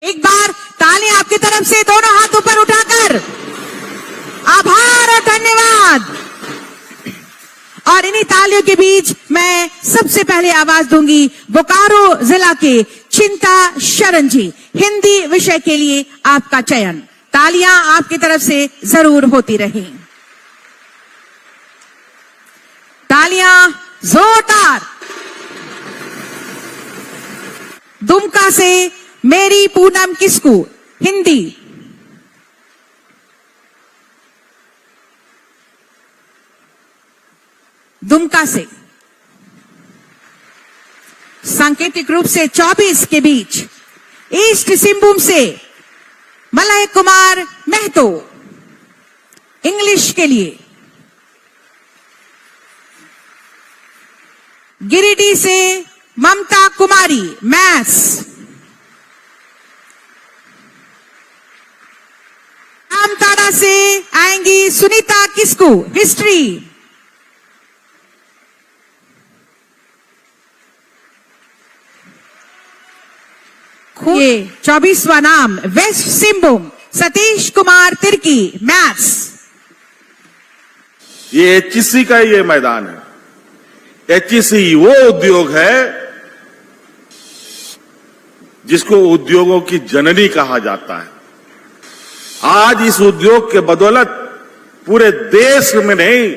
एक बार तालियां आपकी तरफ से दोनों हाथ ऊपर उठाकर आभार और धन्यवाद। और इन्हीं तालियों के बीच मैं सबसे पहले आवाज दूंगी बोकारो जिला के चिंता शरण जी। हिंदी विषय के लिए आपका चयन। तालियां आपकी तरफ से जरूर होती रहें। तालियां जोरदार। दुमका से मेरी पूनम किस्कू, हिंदी। दुमका से सांकेतिक रूप से 24 के बीच। ईस्ट सिंहभूम से मलय कुमार महतो, इंग्लिश के लिए। गिरिडीह से ममता कुमारी, मैथ्स। जामताड़ा से आएंगी सुनीता किस्कू, हिस्ट्री। ये 24वां नाम वेस्ट सिंहभूम सतीश कुमार तिर्की, मैथ्स। ये एचईसी का ये मैदान है। एचईसी वो उद्योग है जिसको उद्योगों की जननी कहा जाता है। आज इस उद्योग के बदौलत पूरे देश में नहीं,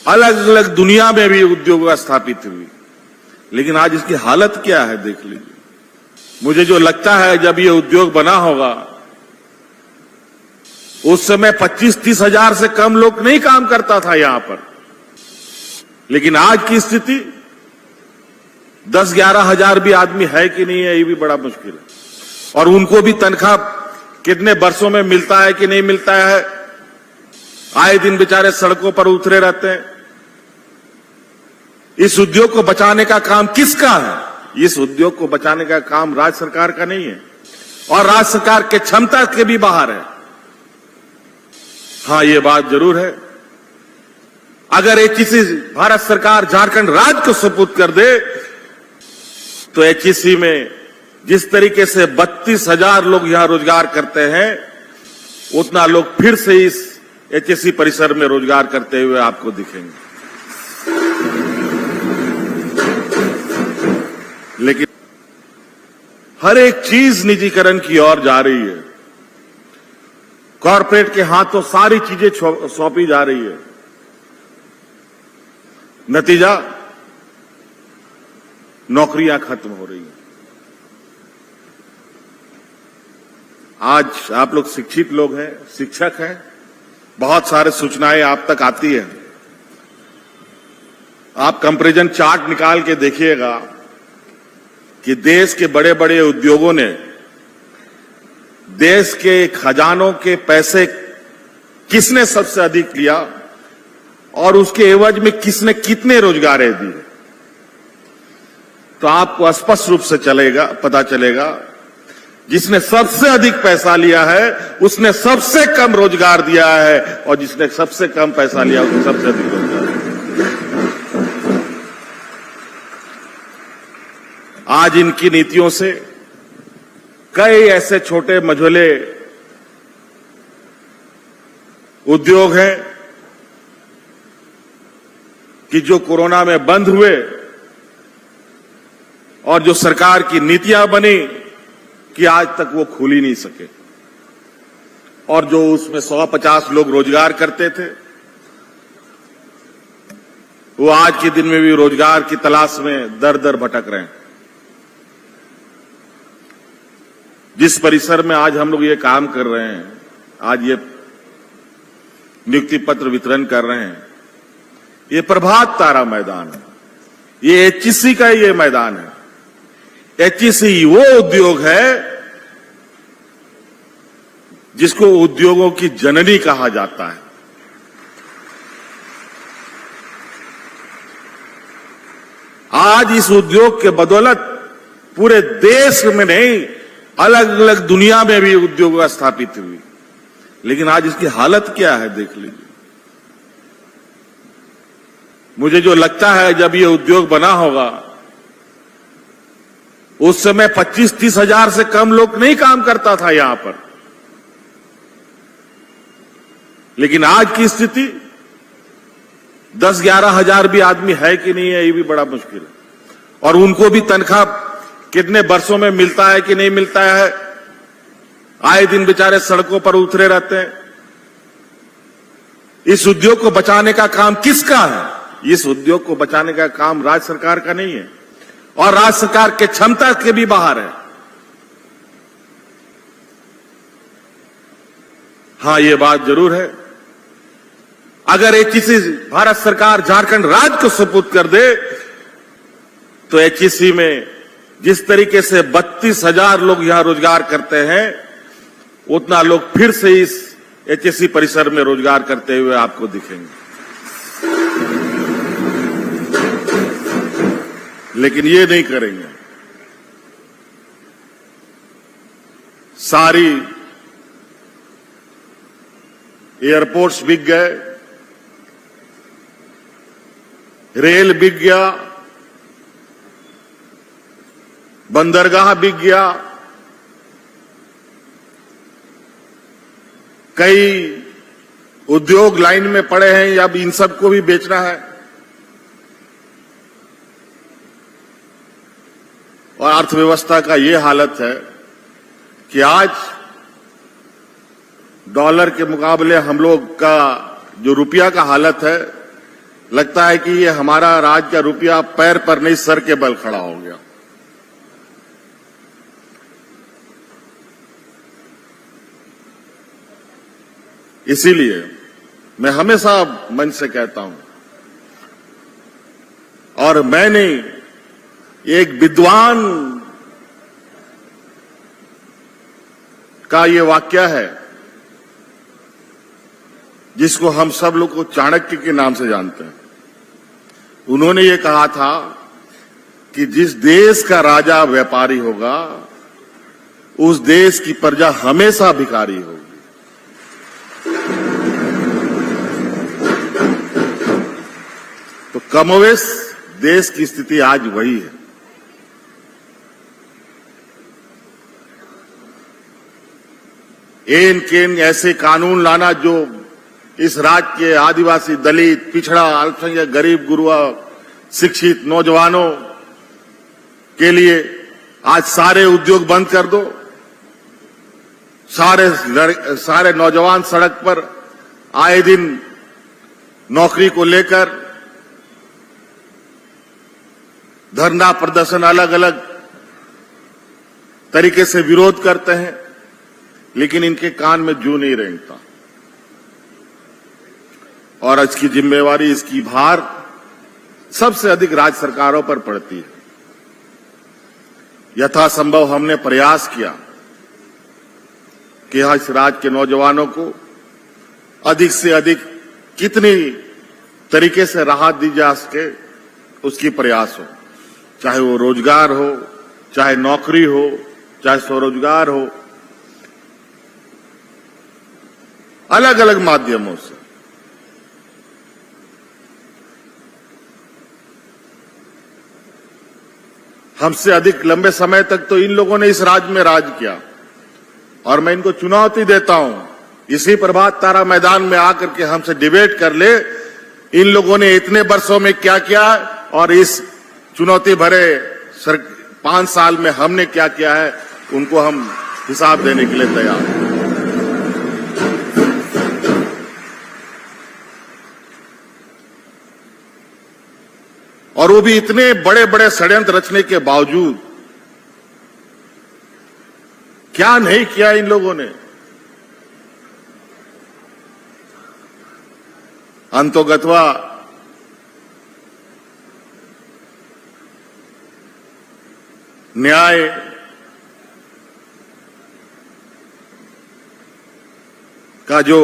अलग अलग दुनिया में भी उद्योग स्थापित हुई। लेकिन आज इसकी हालत क्या है देख लीजिए। मुझे जो लगता है जब ये उद्योग बना होगा उस समय 25-30 हजार से कम लोग नहीं काम करता था यहां पर। लेकिन आज की स्थिति 10-11 हजार भी आदमी है कि नहीं है, ये भी बड़ा मुश्किल है। और उनको भी तनख्वाह कितने वर्षों में मिलता है कि नहीं मिलता है। आए दिन बेचारे सड़कों पर उतरे रहते हैं। इस उद्योग को बचाने का काम किसका है? इस उद्योग को बचाने का काम राज्य सरकार का नहीं है और राज्य सरकार के क्षमता के भी बाहर है। हां, ये बात जरूर है, अगर एचईसी भारत सरकार झारखंड राज्य को सुपुर्द कर दे तो एचईसी में जिस तरीके से 32,000 लोग यहां रोजगार करते हैं उतना लोग फिर से इस एचईसी परिसर में रोजगार करते हुए आपको दिखेंगे। लेकिन हर एक चीज निजीकरण की ओर जा रही है। कॉरपोरेट के हाथों सारी चीजें सौंपी जा रही है। नतीजा, नौकरियां खत्म हो रही हैं। आज आप लोग शिक्षित लोग हैं, शिक्षक हैं, बहुत सारे सूचनाएं आप तक आती हैं। आप कंपैरिजन चार्ट निकाल के देखिएगा कि देश के बड़े बड़े उद्योगों ने देश के खजानों के पैसे किसने सबसे अधिक लिया और उसके एवज में किसने कितने रोजगारें दिए, तो आपको स्पष्ट रूप से पता चलेगा जिसने सबसे अधिक पैसा लिया है उसने सबसे कम रोजगार दिया है और जिसने सबसे कम पैसा लिया उसने सबसे अधिक रोजगार दिया। आज इनकी नीतियों से कई ऐसे छोटे मझोले उद्योग हैं कि जो कोरोना में बंद हुए और जो सरकार की नीतियां बनी कि आज तक वो खुल ही नहीं सके। और जो उसमें 150 लोग रोजगार करते थे वो आज के दिन में भी रोजगार की तलाश में दर दर भटक रहे हैं। जिस परिसर में आज हम लोग ये काम कर रहे हैं, आज ये नियुक्ति पत्र वितरण कर रहे हैं, ये प्रभात तारा मैदान है। ये एचईसी का ये मैदान है। एचईसी वो उद्योग है जिसको उद्योगों की जननी कहा जाता है। आज इस उद्योग के बदौलत पूरे देश में नहीं, अलग अलग दुनिया में भी उद्योग स्थापित हुई। लेकिन आज इसकी हालत क्या है देख लीजिए। मुझे जो लगता है जब ये उद्योग बना होगा उस समय 25-30 हजार से कम लोग नहीं काम करता था यहां पर, लेकिन आज की स्थिति 10-11 हजार भी आदमी है कि नहीं है, ये भी बड़ा मुश्किल है। और उनको भी तनख्वाह कितने वर्षों में मिलता है कि नहीं मिलता है, आए दिन बेचारे सड़कों पर उतरे रहते हैं। इस उद्योग को बचाने का काम किसका है? इस उद्योग को बचाने का काम राज्य सरकार का नहीं है और राज्य सरकार के क्षमता के भी बाहर है। हां, यह बात जरूर है, अगर एचईसी भारत सरकार झारखंड राज्य को सुपुर्द कर दे तो एचईसी में जिस तरीके से 32,000 लोग यहां रोजगार करते हैं, उतना लोग फिर से इस एचईसी परिसर में रोजगार करते हुए आपको दिखेंगे। लेकिन ये नहीं करेंगे। सारी एयरपोर्ट्स बिक गए, रेल बिक गया, बंदरगाह बिक गया, कई उद्योग लाइन में पड़े हैं, अब इन सबको भी बेचना है। और अर्थव्यवस्था का ये हालत है कि आज डॉलर के मुकाबले हम लोग का जो रुपया का हालत है, लगता है कि ये हमारा राज्य का रुपया पैर पर नहीं सर के बल खड़ा हो गया। इसीलिए मैं हमेशा मन से कहता हूं, और मैंने एक विद्वान का ये वाक्य है जिसको हम सब लोग को चाणक्य के नाम से जानते हैं। उन्होंने ये कहा था कि जिस देश का राजा व्यापारी होगा, उस देश की प्रजा हमेशा भिखारी होगी। तो कमोवेश देश की स्थिति आज वही है। एन केन ऐसे कानून लाना जो इस राज्य के आदिवासी, दलित, पिछड़ा, अल्पसंख्यक, गरीब, गुरुआ, शिक्षित नौजवानों के लिए आज सारे उद्योग बंद कर दो, सारे नौजवान सड़क पर आए दिन नौकरी को लेकर धरना प्रदर्शन अलग अलग तरीके से विरोध करते हैं, लेकिन इनके कान में जू नहीं रेंगता। और इसकी जिम्मेवारी, इसकी भार सबसे अधिक राज्य सरकारों पर पड़ती है। यथासंभव हमने प्रयास किया कि इस राज्य के नौजवानों को अधिक से अधिक कितनी तरीके से राहत दी जा सके, उसकी प्रयास हो, चाहे वो रोजगार हो, चाहे नौकरी हो, चाहे स्वरोजगार हो, अलग अलग माध्यमों से। हमसे अधिक लंबे समय तक तो इन लोगों ने इस राज्य में राज किया, और मैं इनको चुनौती देता हूं, इसी प्रभात तारा मैदान में आकर के हमसे डिबेट कर ले, इन लोगों ने इतने वर्षों में क्या किया और इस चुनौती भरे 5 साल में हमने क्या किया है, उनको हम हिसाब देने के लिए तैयार हैं। और वो भी इतने बड़े बड़े षड्यंत्र रचने के बावजूद क्या नहीं किया इन लोगों ने। अंतोगत्वा न्याय का जो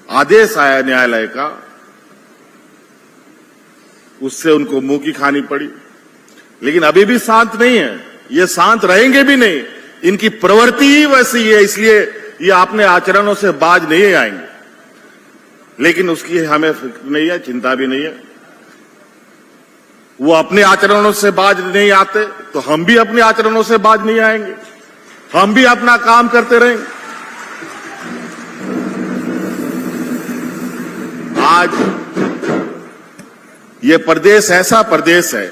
आदेश आया न्यायालय का, उससे उनको मुंह की खानी पड़ी। लेकिन अभी भी शांत नहीं है, ये शांत रहेंगे भी नहीं, इनकी प्रवृत्ति ही वैसी है, इसलिए ये अपने आचरणों से बाज नहीं आएंगे। लेकिन उसकी हमें फिक्र नहीं है, चिंता भी नहीं है। वो अपने आचरणों से बाज नहीं आते तो हम भी अपने आचरणों से बाज नहीं आएंगे, हम भी अपना काम करते रहेंगे। आज ये प्रदेश ऐसा प्रदेश है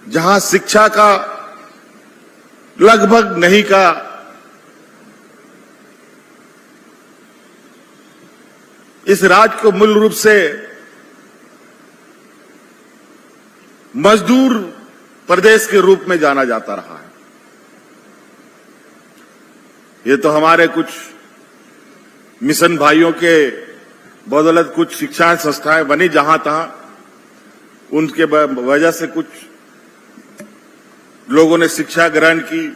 जहां शिक्षा का लगभग नहीं का इस राज्य को मूल रूप से मजदूर प्रदेश के रूप में जाना जाता रहा है। ये तो हमारे कुछ मिशन भाइयों के बदौलत कुछ शिक्षा संस्थाएं बनी जहां तहां, उनके वजह से कुछ लोगों ने शिक्षा ग्रहण की,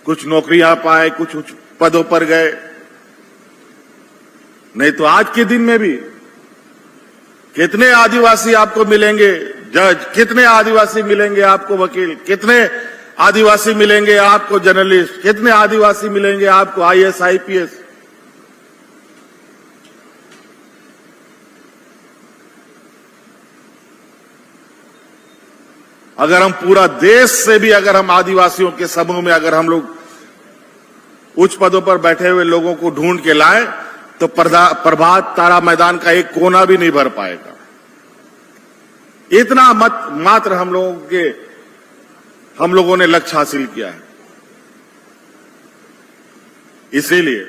कुछ नौकरियां पाए, कुछ उच्च पदों पर गए। नहीं तो आज के दिन में भी कितने आदिवासी आपको मिलेंगे जज, कितने आदिवासी मिलेंगे आपको वकील, कितने आदिवासी मिलेंगे आपको जर्नलिस्ट, कितने आदिवासी मिलेंगे आपको आईएएस आईपीएस। अगर हम पूरा देश से भी अगर हम आदिवासियों के समूह में अगर हम लोग उच्च पदों पर बैठे हुए लोगों को ढूंढ के लाएं तो प्रभात तारा मैदान का एक कोना भी नहीं भर पाएगा। इतना मात्र हम लोगों ने लक्ष्य हासिल किया है। इसीलिए